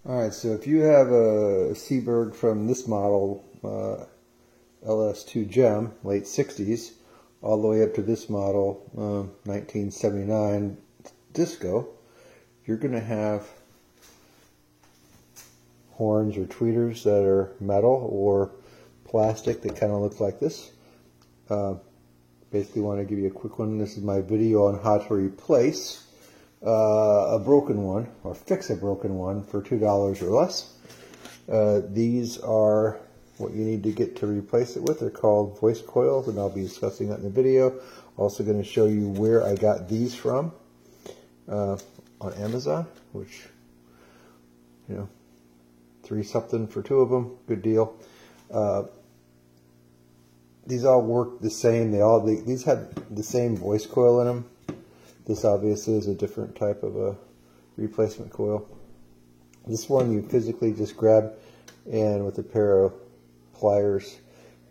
Alright, so if you have a Seeburg from this model, LS2 Gem, late 60s, all the way up to this model, 1979 Disco, you're going to have horns or tweeters that are metal or plastic that kind of look like this. Basically want to give you a quick one. This is my video on how to replace a broken one or fix a broken one for $2 or less. These are what you need to get to replace it with. They're called voice coils, and I'll be discussing that in the video. Also going to show you where I got these from on Amazon, which, you know, $3 something for 2 of them, good deal. These all work the same. These have the same voice coil in them. This obviously is a different type of a replacement coil. This one you physically just grab, and with a pair of pliers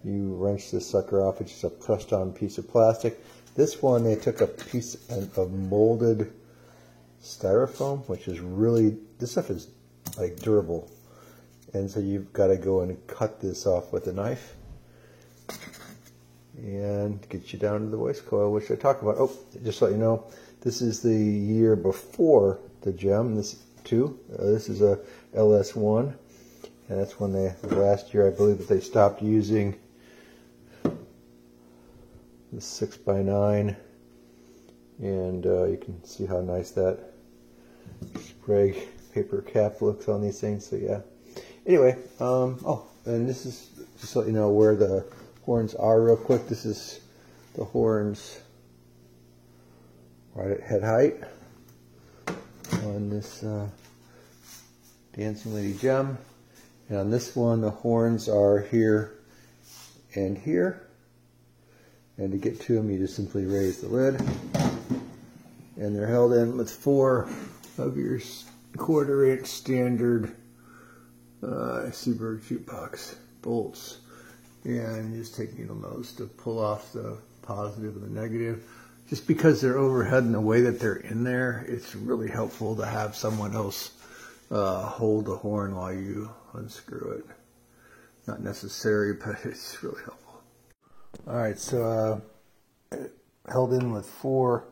you wrench this sucker off. It's just a pressed on piece of plastic. This one they took a piece of molded styrofoam, which is really, this stuff is like durable, and so you've got to go and cut this off with a knife and get you down to the voice coil, which I talk about. Oh, just to let you know, this is the year before the Gem, this too. This is a LS1, and that's when the last year I believe that they stopped using the 6x9, and you can see how nice that spray paper cap looks on these things. So yeah. Anyway, oh, and this is just to let you know where the horns are real quick. This is the horns right at head height on this Dancing Lady Gem. And on this one, the horns are here and here. And to get to them, you just simply raise the lid. And they're held in with 4 of your 1/4 inch standard Seeburg jukebox bolts. And you just take needle nose to pull off the positive and the negative. Just because they're overhead and the way that they're in there, it's really helpful to have someone else hold the horn while you unscrew it. Not necessary, but it's really helpful. Alright, so held in with 4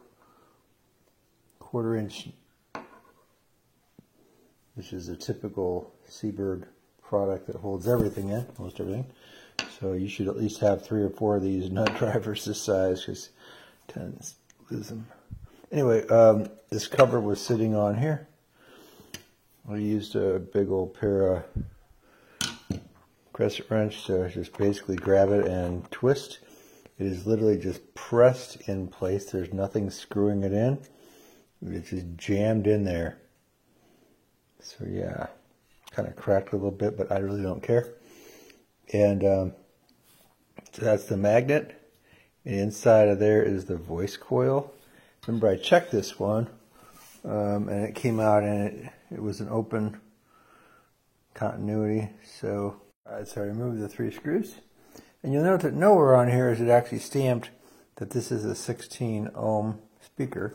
1/4 inch, which is a typical Seeburg product that holds everything in, most everything. So you should at least have 3 or 4 of these nut drivers this size, because tend to lose them. Anyway, this cover was sitting on here. I used a big old pair of crescent wrench to just basically grab it and twist. It is literally just pressed in place. There's nothing screwing it in. It's just jammed in there. So yeah, kind of cracked a little bit, but I really don't care. And so that's the magnet. And inside of there is the voice coil. Remember, I checked this one, and it came out, and it was an open continuity. So, alright, so I removed the 3 screws. And you'll note that nowhere on here is it actually stamped that this is a 16 ohm speaker.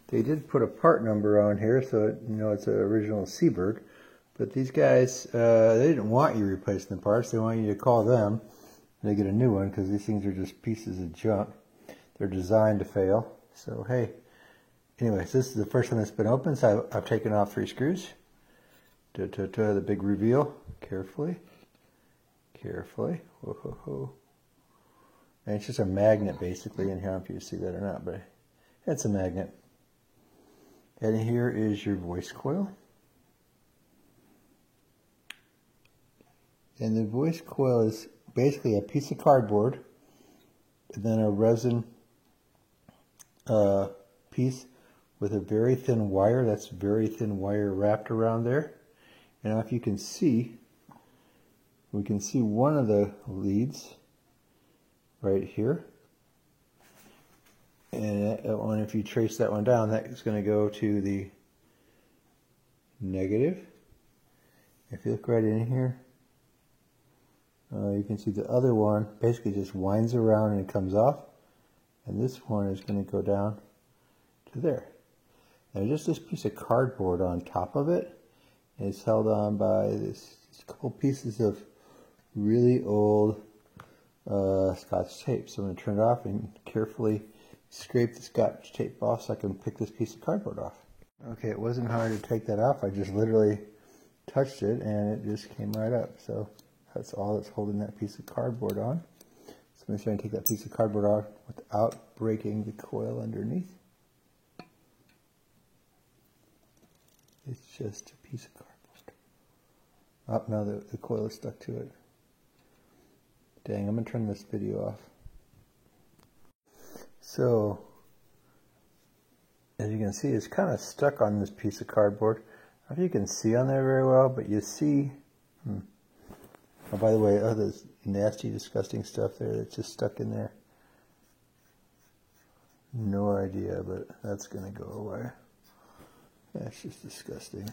They did put a part number on here, so you know it's an original Seeburg. But these guys, they didn't want you replacing the parts. They want you to call them and they get a new one, because these things are just pieces of junk. They're designed to fail. So hey, anyways, this is the first time it's been opened, so I've taken off 3 screws. The big reveal, carefully, carefully. Whoa, whoa, whoa. And it's just a magnet basically in here. I don't know if you see that or not, but it's a magnet. And here is your voice coil. And the voice coil is basically a piece of cardboard and then a resin piece with a very thin wire. That's very thin wire wrapped around there. And if you can see, we can see one of the leads right here. And if you trace that one down, that is going to go to the negative. If you look right in here, you can see the other one basically just winds around and it comes off. And this one is going to go down to there. And just this piece of cardboard on top of it. And it's held on by this couple pieces of really old Scotch tape. So I'm going to turn it off and carefully scrape the Scotch tape off so I can pick this piece of cardboard off. Okay, it wasn't hard to take that off. I just literally touched it and it just came right up. So that's all that's holding that piece of cardboard on. So I'm going to try and take that piece of cardboard off without breaking the coil underneath. It's just a piece of cardboard. Oh, now the coil is stuck to it. Dang, I'm going to turn this video off. So, as you can see, it's kind of stuck on this piece of cardboard. I don't know if you can see on there very well, but you see... Oh, by the way, there's nasty, disgusting stuff there that's just stuck in there. No idea, but that's going to go away. That's just disgusting.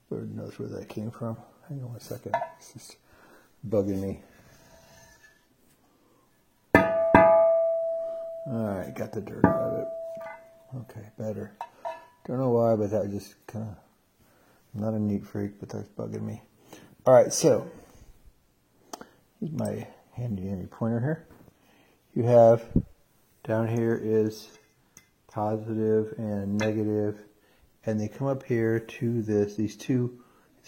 Lord knows where that came from. Hang on one second. It's just bugging me. Alright, got the dirt out of it. Okay, better. Don't know why, but that just kind of... I'm not a neat freak, but that's bugging me. Alright, so... here's my handy pointer here. You have... down here is positive and negative. And they come up here to these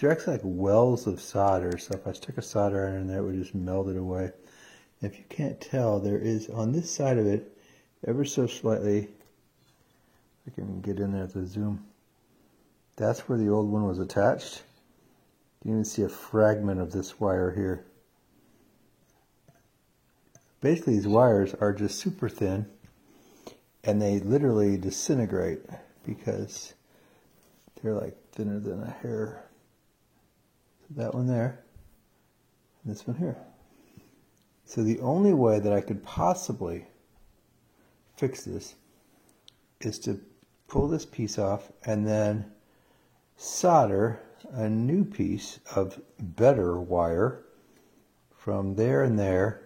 are actually like wells of solder. So if I stuck a solder iron in there, it would just melt it away. And if you can't tell, there is on this side of it, ever so slightly, I can get in there with the zoom. That's where the old one was attached. You can even see a fragment of this wire here. Basically, these wires are just super thin, and they literally disintegrate because they're like thinner than a hair. So that one there, and this one here. So the only way that I could possibly fix this is to pull this piece off and then solder a new piece of better wire from there and there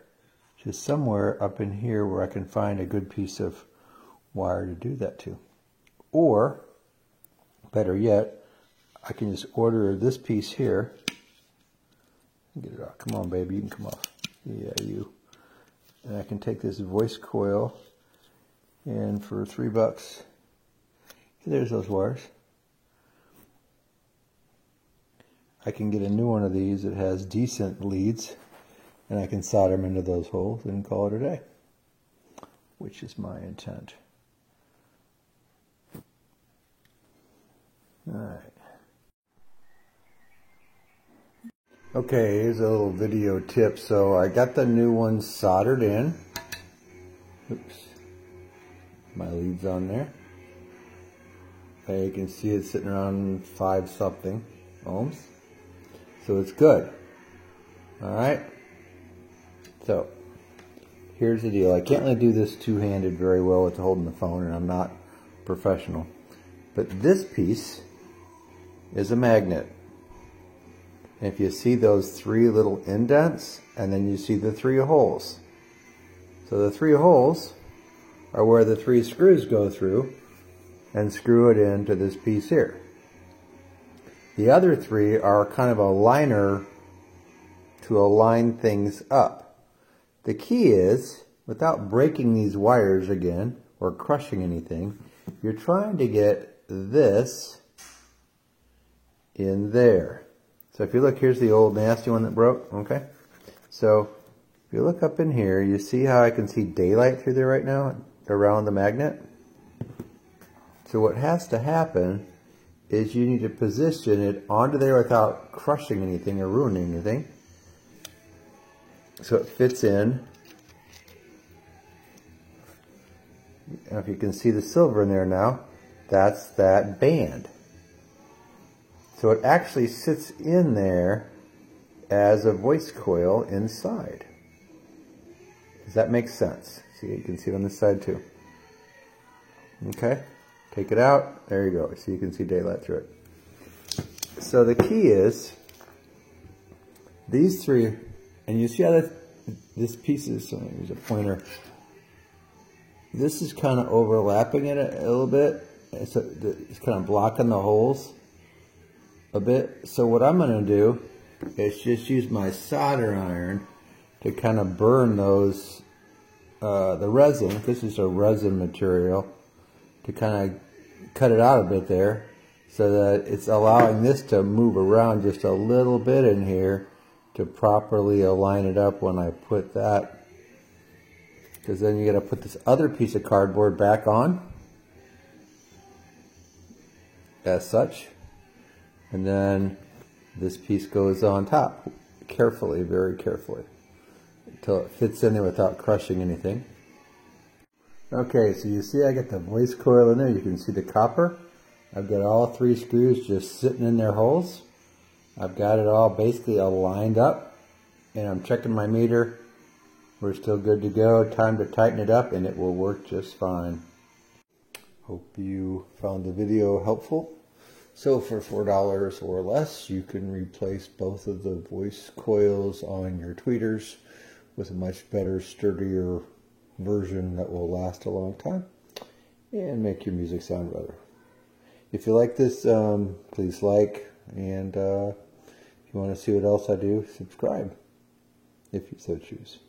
to somewhere up in here where I can find a good piece of wire to do that to. Or better yet, I can just order this piece here. Get it off. Come on, baby, you can come off. Yeah, you. And I can take this voice coil and for $3, there's those wires. I can get a new one of these that has decent leads, and I can solder them into those holes and call it a day, which is my intent. Alright. Okay, here's a little video tip. So I got the new one soldered in. Oops. My lead's on there. Okay, you can see it's sitting around 5 something ohms. So it's good. Alright. So, here's the deal. I can't really do this two-handed very well with holding the phone, and I'm not professional. But this piece is a magnet. And if you see those 3 little indents, and then you see the 3 holes. So the 3 holes are where the 3 screws go through and screw it into this piece here. The other 3 are kind of a liner to align things up. The key is, without breaking these wires again or crushing anything, you're trying to get this in there. So if you look, here's the old nasty one that broke, okay? So if you look up in here, you see how I can see daylight through there right now around the magnet? So what has to happen is you need to position it onto there without crushing anything or ruining anything. So it fits in. And if you can see the silver in there now, that's that band. So it actually sits in there as a voice coil inside. Does that make sense? See, you can see it on this side too. Okay, take it out. There you go. So you can see daylight through it. So the key is these 3, and you see how this piece is, so here's a pointer. This is kind of overlapping it a little bit. It's kind of blocking the holes. a bit. So what I'm going to do is just use my solder iron to kind of burn those, the resin. This is a resin material, to kind of cut it out a bit there, so that it's allowing this to move around just a little bit in here to properly align it up when I put that. Because then you got to put this other piece of cardboard back on, as such, and then this piece goes on top, carefully, very carefully, until it fits in there without crushing anything. Okay, so you see I got the voice coil in there. You can see the copper. I've got all 3 screws just sitting in their holes. I've got it all basically all lined up, and I'm checking my meter. We're still good to go. Time to tighten it up, and it will work just fine. Hope you found the video helpful. So for $4 or less, you can replace both of the voice coils on your tweeters with a much better, sturdier version that will last a long time and make your music sound better. If you like this, please like, and if you want to see what else I do, subscribe if you so choose.